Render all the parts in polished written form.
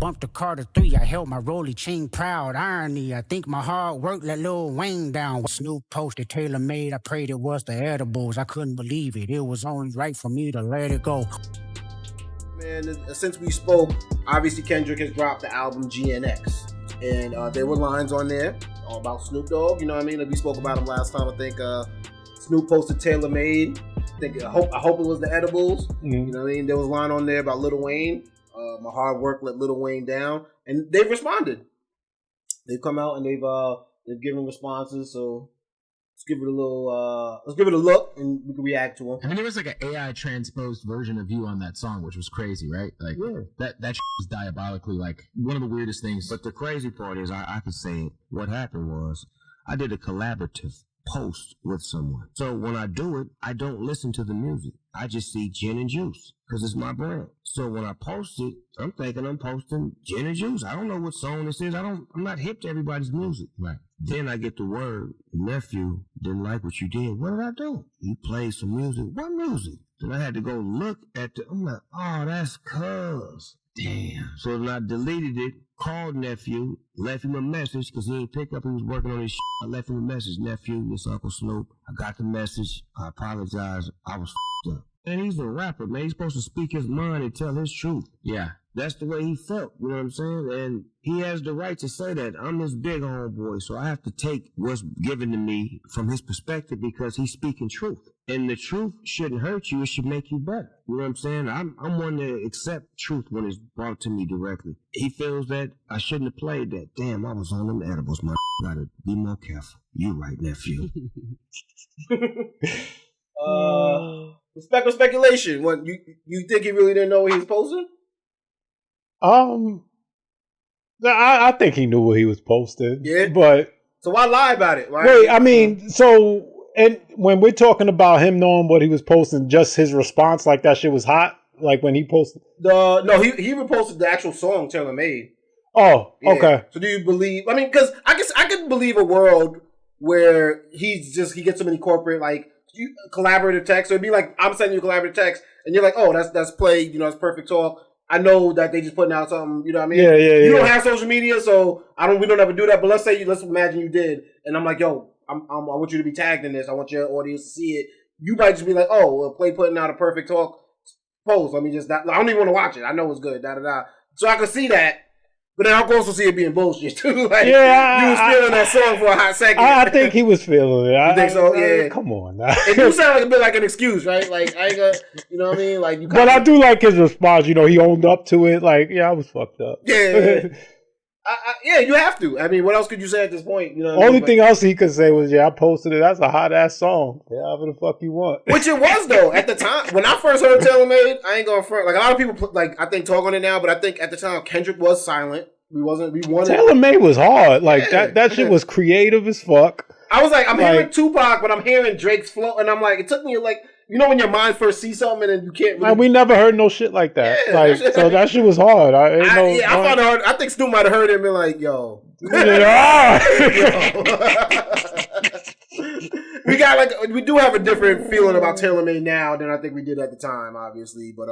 bumped the Carter 3. I held my Rolly chain proud. Irony, I think my hard work let Lil Wayne down. Snoop posted Taylor made. I prayed it was the edibles. I couldn't believe it. It was only right for me to let it go. Man, since we spoke, obviously Kendrick has dropped the album GNX. And there were lines on there all about Snoop Dogg. You know what I mean? Like we spoke about him last time. I think Snoop posted Taylor made. I hope it was the edibles. Mm-hmm. You know what I mean? There was a line on there about Lil Wayne. My hard work let Lil Wayne down, and they've responded. They've come out and they've given responses. So let's give it a look, and we can react to them. I mean, there was like an AI transposed version of you on that song, which was crazy, right? Like that was diabolically like one of the weirdest things. But the crazy part is, I could say what happened was I did a collaborative post with someone. So when I do it, I don't listen to the music. I just see gin and juice because it's my brand. So when I post it, I'm thinking I'm posting gin and juice. I don't know what song this is. I'm not hip to everybody's music. Right. Then I get the word, nephew didn't like what you did. What did I do? You played some music. What music? Then I had to go look at I'm like, oh, that's cuz. Damn. So then I deleted it, called nephew, left him a message because he didn't pick up. He was working on his shit. I left him a message, nephew, this Uncle Snoop. I got the message. I apologize. I was up. And he's a rapper, man. He's supposed to speak his mind and tell his truth. Yeah. That's the way he felt, you know what I'm saying? And he has the right to say that. I'm his big homeboy, so I have to take what's given to me from his perspective because he's speaking truth. And the truth shouldn't hurt you, it should make you better. You know what I'm saying? I'm one to accept truth when it's brought to me directly. He feels that I shouldn't have played that. Damn, I was on them edibles, man. Gotta be more careful. You right, nephew. Speculation. What you think he really didn't know what he was posting? I think he knew what he was posting. Yeah, but so why lie about it? Wait, I mean, so and when we're talking about him knowing what he was posting, just his response, like that shit was hot. Like when he posted he reposted the actual song Taylor made. Oh, yeah. Okay. So do you believe? I mean, because I guess I could believe a world where he gets so many corporate collaborative text. So it'd be like I'm sending you a collaborative text, and you're like, oh, that's play. You know, it's perfect talk. I know that they just putting out something, you know what I mean? Yeah. You don't have social media, so we don't ever do that. But let's imagine you did, and I'm like, yo, I want you to be tagged in this. I want your audience to see it. You might just be like, oh, well, play putting out a perfect talk post. Let me just, I don't even want to watch it. I know it's good, So I can see that, but then I can also see it being bullshit too. You was feeling that song for a hot second. I think he was feeling it. You think so? Yeah. Come on now. It do sound like a bit like an excuse, right? Like I ain't gonna, you know what I mean? Like you. But I do like his response. You know, he owned up to it. Like, yeah, I was fucked up. Yeah. Yeah, you have to. I mean, what else could you say at this point? You know, only thing else he could say was, "Yeah, I posted it. That's a hot ass song. Yeah, whatever the fuck you want." Which it was though at the time when I first heard Taylor Made. I ain't going front. Like a lot of people, I think talk on it now, but I think at the time Kendrick was silent. We wanted. Taylor Made was hard. Like that shit was creative as fuck. I was like, I'm hearing Tupac, but I'm hearing Drake's flow, and I'm like, it took me you know when your mind first sees something and you can't. Really... we never heard no shit like that. Yeah, so that shit was hard. I found it hard. I think Snoop might have heard it and been like, yo. We do have a different feeling about Taylor Made now than I think we did at the time, obviously. But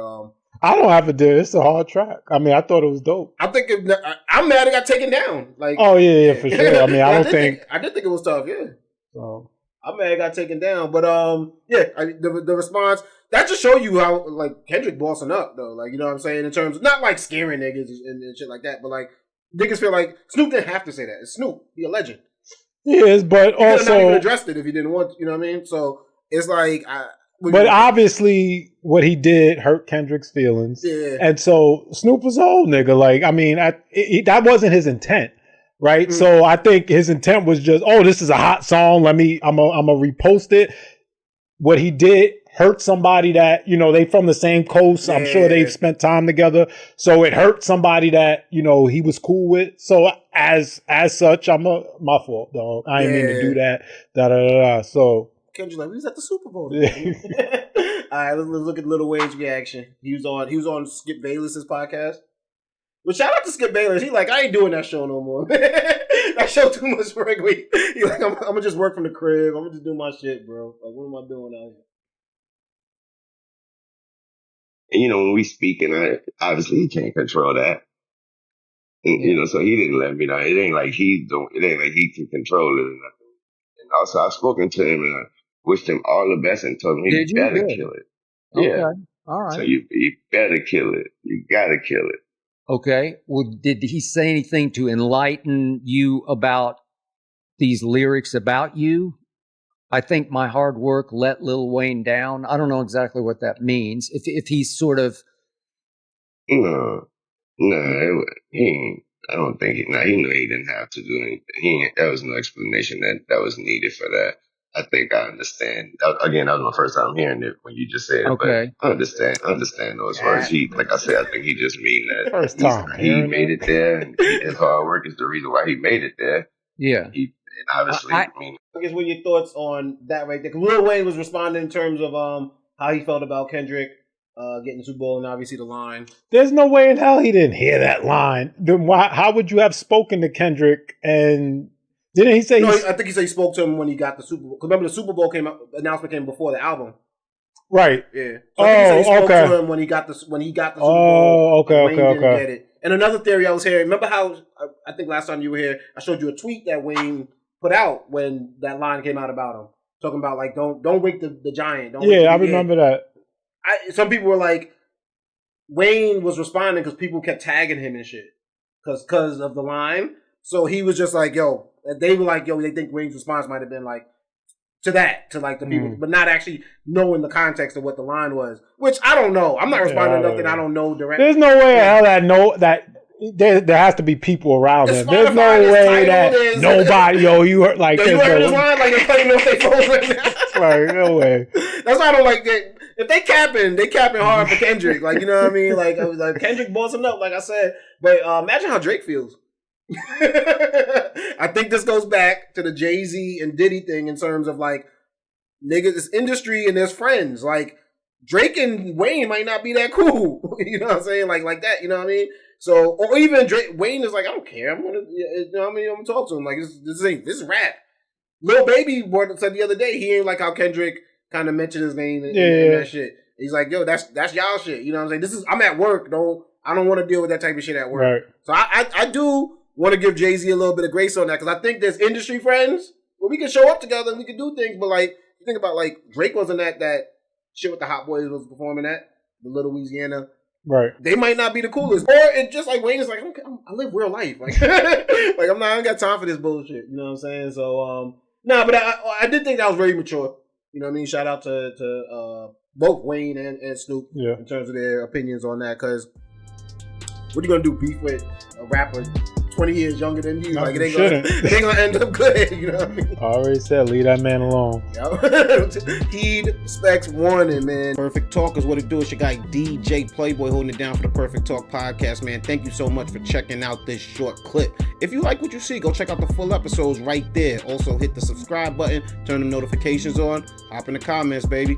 I don't have to do it. It's a hard track. I mean, I thought it was dope. I'm mad it got taken down. Oh yeah, for sure. I mean, I did think it was tough. Yeah. So. I'm mad it got taken down, but the response that just show you how Kendrick bossing up though, you know what I'm saying, in terms of not scaring niggas and shit like that, but niggas feel like Snoop didn't have to say that. It's Snoop, he a legend. He is, but he also not even addressed it if he didn't want, you know what I mean. So it's but obviously what he did hurt Kendrick's feelings, and so Snoop was an old nigga. That wasn't his intent. Right. Mm-hmm. So I think his intent was just, this is a hot song. I'm a repost it. What he did hurt somebody that, they from the same coast. I'm sure they've spent time together. So it hurt somebody that, he was cool with. So as such, my fault, dog. I didn't mean to do that. So Kendrick we was at the Super Bowl. All right, let's look at Lil Wayne's reaction. He was on Skip Bayless's podcast. But shout out to Skip Bayless. He I ain't doing that show no more. That show too much work. He I'm gonna just work from the crib. I'm gonna just do my shit, bro. What am I doing out here? And when we speaking, obviously you can't control that. You know, so he didn't let me know. It ain't like he can control it or nothing. And also, I've spoken to him and I wished him all the best and told him he better kill it. Yeah. Okay. All right. So you better kill it. You gotta kill it. Okay. Well, did he say anything to enlighten you about these lyrics about you? I think my hard work let Lil Wayne down. I don't know exactly what that means. If he's sort of... No, he ain't. I don't think he knew he didn't have to do anything. There was no explanation that was needed for that. I think I understand. Again, that was my first time hearing it when you just said it. Okay. But I understand those words. Like I said, I think he just mean that First time he made it there, and his hard work is the reason why he made it there. Yeah. And obviously, I guess what are your thoughts on that right there? Because Lil Wayne was responding in terms of how he felt about Kendrick getting the Super Bowl and obviously the line. There's no way in hell he didn't hear that line. Then how would you have spoken to Kendrick? And didn't he say? No, I think he said he spoke to him when he got the Super Bowl. Because remember, the Super Bowl announcement came before the album. Right. Yeah. So I think he spoke to him when he got the Super Bowl. Oh, okay. Wayne didn't get it. And another theory I was hearing. Remember how I think last time you were here, I showed you a tweet that Wayne put out when that line came out about him, talking about like don't wake the giant. I remember that. Some people were like, Wayne was responding because people kept tagging him and shit because of the line. So he was just like, yo, they were like, yo, they think Wayne's response might have been like to like the people, but not actually knowing the context of what the line was, which I don't know. I'm not responding to nothing I don't know directly. There's no way in hell that there has to be people around him. There's no way that nobody, you heard like. You heard this line? Like they're playing on their phones right now. Like, no way. That's why I don't like that. If they capping hard for Kendrick. Like, you know what I mean? Like Kendrick bossing up, like I said. But imagine how Drake feels. I think this goes back to the Jay-Z and Diddy thing in terms of like, niggas, it's industry and there's friends. Like, Drake and Wayne might not be that cool. You know what I'm saying? Like that, you know what I mean? So, or even Wayne is like, I don't care. I'm gonna, you know what I mean? I'm gonna talk to him. Like, this is rap. Lil Baby said the other day, he ain't like how Kendrick kind of mentioned his name and that shit. He's like, yo, that's y'all shit. You know what I'm saying? I'm at work. I don't want to deal with that type of shit at work. Right. So I do want to give Jay-Z a little bit of grace on that because I think there's industry friends where we can show up together and we can do things. But like, you think about like Drake wasn't at that shit with the Hot Boys was performing at the Little Louisiana. Right. They might not be the coolest. Or it just like Wayne is like, I live real life. Like, like I ain't got time for this bullshit. You know what I'm saying? So but I did think that was very mature. You know what I mean? Shout out to both Wayne and Snoop in terms of their opinions on that. Because what are you gonna do? Beef with a rapper 20 years younger than you? Like it ain't gonna end up good. You know what I mean? I already said, leave that man alone. Heed, specs, warning, man. Perfect Talk is what it do. It's your guy DJ Playboy holding it down for the Perfect Talk podcast, man. Thank you so much for checking out this short clip. If you like what you see, go check out the full episodes right there. Also hit the subscribe button, turn the notifications on, hop in the comments, baby.